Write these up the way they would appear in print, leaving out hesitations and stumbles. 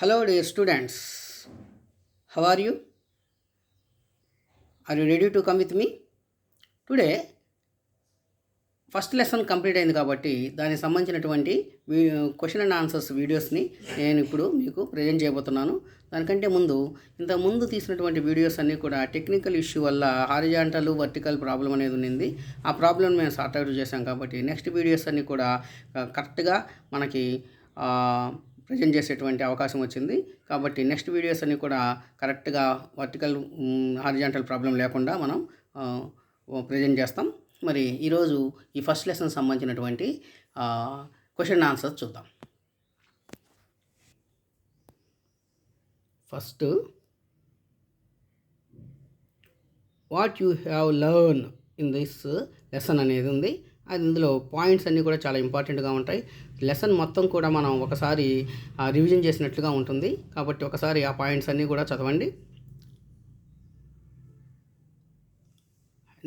Hello, dear students. How are you? Are you ready to come with me? Today, first lesson complete అయింది కాబట్టి దానికి సంబంధించినటువంటి question and answers వీడియోస్ని నేను ఇప్పుడు మీకు ప్రజెంట్ చేయబోతున్నాను. దానికంటే ముందు ఇంతకుముందు తీసినటువంటి వీడియోస్ అన్నీ కూడా టెక్నికల్ ఇష్యూ వల్ల హారిజాంటల్ వర్టికల్ ప్రాబ్లం అనేది ఉంది. ఆ ప్రాబ్లం మేము సార్ట్అవుట్ చేశాం కాబట్టి నెక్స్ట్ వీడియోస్ అన్నీ కూడా కరెక్ట్గా మనకి ప్రజెంట్ చేసేటువంటి అవకాశం వచ్చింది. కాబట్టి నెక్స్ట్ వీడియోస్ అన్నీ కూడా కరెక్ట్గా వర్టికల్ హారిజాంటల్ ప్రాబ్లం లేకుండా మనం ప్రజెంట్ చేస్తాం. మరి ఈరోజు ఈ ఫస్ట్ లెసన్ సంబంధించినటువంటి క్వశ్చన్ ఆన్సర్స్ చూద్దాం. First, what you have learn in this lesson అనేది ఉంది. అది ఇందులో పాయింట్స్ అన్నీ కూడా చాలా ఇంపార్టెంట్గా ఉంటాయి. లెసన్ మొత్తం కూడా మనం ఒకసారి రివిజన్ చేసినట్లుగా ఉంటుంది. కాబట్టి ఒకసారి ఆ పాయింట్స్ అన్నీ కూడా చదవండి.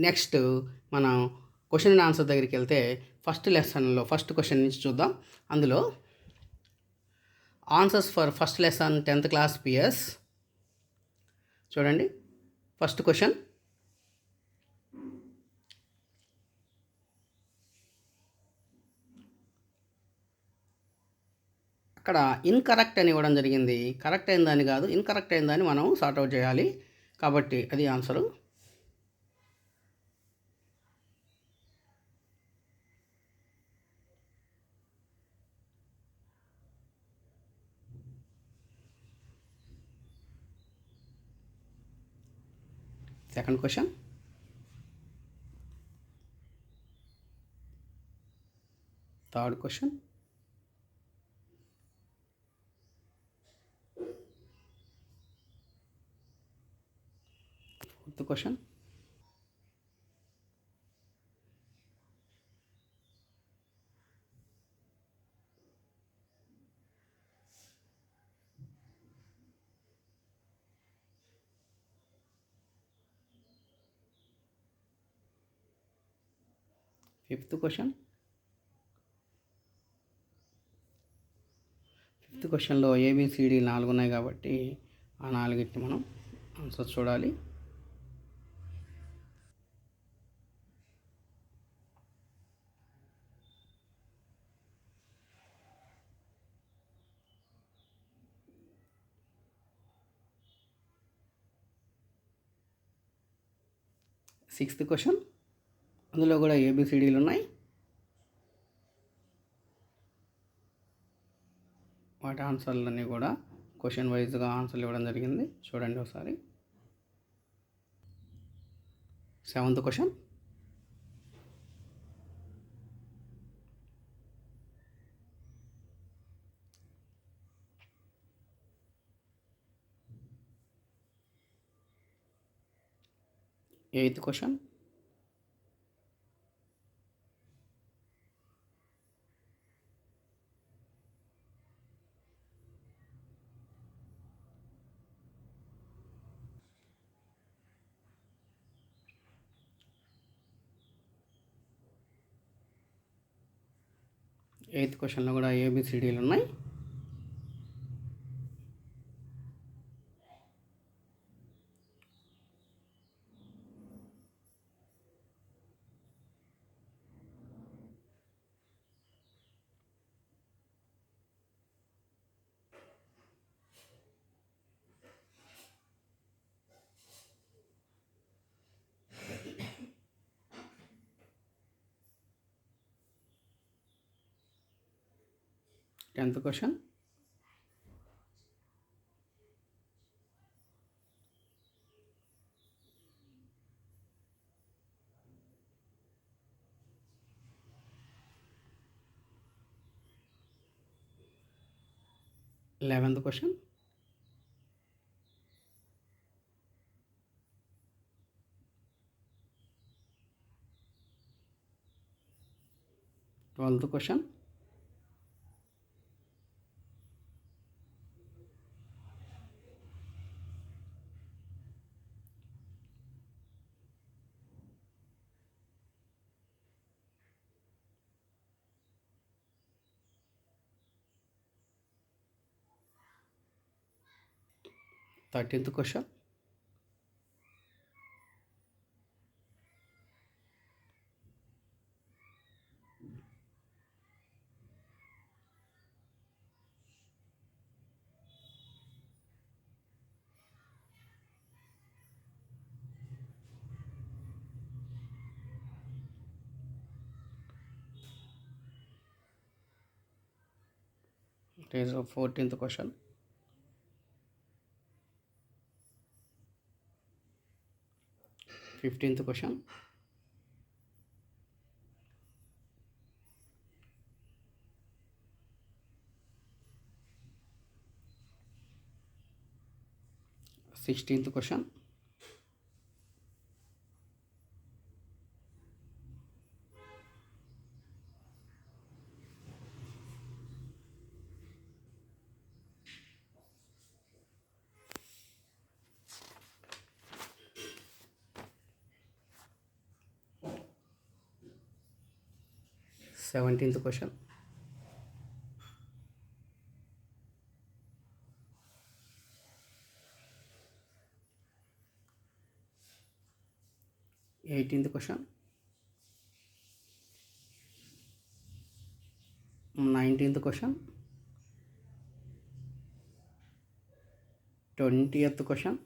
నెక్స్ట్ మనం క్వశ్చన్ అండ్ ఆన్సర్ దగ్గరికి వెళ్తే ఫస్ట్ లెసన్లో ఫస్ట్ క్వశ్చన్ నుంచి చూద్దాం. అందులో answers for first lesson 10th class PS చూడండి. ఫస్ట్ క్వశ్చన్, అక్కడ ఇన్కరెక్ట్ అని ఇవ్వడం జరిగింది. కరెక్ట్ అయిన దాన్ని కాదు, ఇన్కరెక్ట్ అయిన దాన్ని మనం సార్ట్అవుట్ చేయాలి. కాబట్టి అది answer. Second question, third question, fourth question, fifth question. Fifth క్వశ్చన్లో ఏబిసిడి 4 ఉన్నాయి కాబట్టి ఆ 4కి మనం ఆన్సర్ చూడాలి. సిక్స్త్ క్వశ్చన్, అందులో కూడా ఏబిసిడీలు ఉన్నాయి. వాటి ఆన్సర్లన్నీ కూడా క్వశ్చన్ వైజ్గా ఆన్సర్లు ఇవ్వడం జరిగింది. చూడండి ఒకసారి. Seventh question, eighth question, eighth క్వశ్చన్లో కూడా ఏబిసిడీలు ఉన్నాయి. Tenth question, eleventh question, twelfth question, 13th question. It is a 14th question. Fifteenth question. Sixteenth question. Seventeenth question. Eighteenth question. 19th question. 20th question.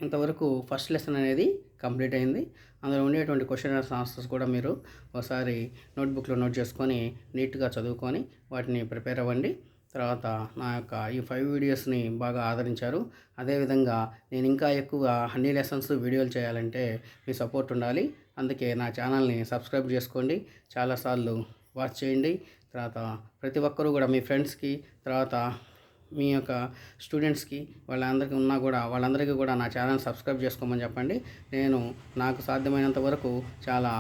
ఇంతవరకు ఫస్ట్ లెసన్ అనేది complete అయింది. అందులో ఉండేటువంటి question answers కూడా మీరు ఒకసారి నోట్బుక్లో నోట్ చేసుకొని నీట్గా చదువుకొని వాటిని ప్రిపేర్ అవ్వండి. తర్వాత నా యొక్క ఈ 5 వీడియోస్ని బాగా ఆదరించారు. అదేవిధంగా నేను ఇంకా ఎక్కువ అన్ని లెసన్స్ వీడియోలు చేయాలంటే మీ సపోర్ట్ ఉండాలి. అందుకే నా ఛానల్ని సబ్స్క్రైబ్ చేసుకోండి, చాలాసార్లు వాచ్ చేయండి. తర్వాత ప్రతి ఒక్కరూ కూడా మీ ఫ్రెండ్స్కి, తర్వాత మీ యొక్క స్టూడెంట్స్కి వాళ్ళందరికీ కూడా నా ఛానల్ సబ్స్క్రైబ్ చేసుకోమని చెప్పండి. నేను నాకు సాధ్యమైనంత వరకు చాలా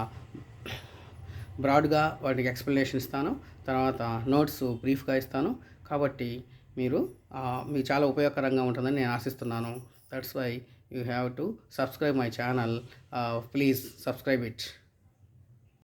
బ్రాడ్గా వాటికి ఎక్స్ప్లెనేషన్ ఇస్తాను. తర్వాత నోట్స్ బ్రీఫ్గా ఇస్తాను. కాబట్టి మీకు చాలా ఉపయోగకరంగా ఉంటుందని నేను ఆశిస్తున్నాను. That's why you have to subscribe my channel. Please subscribe it.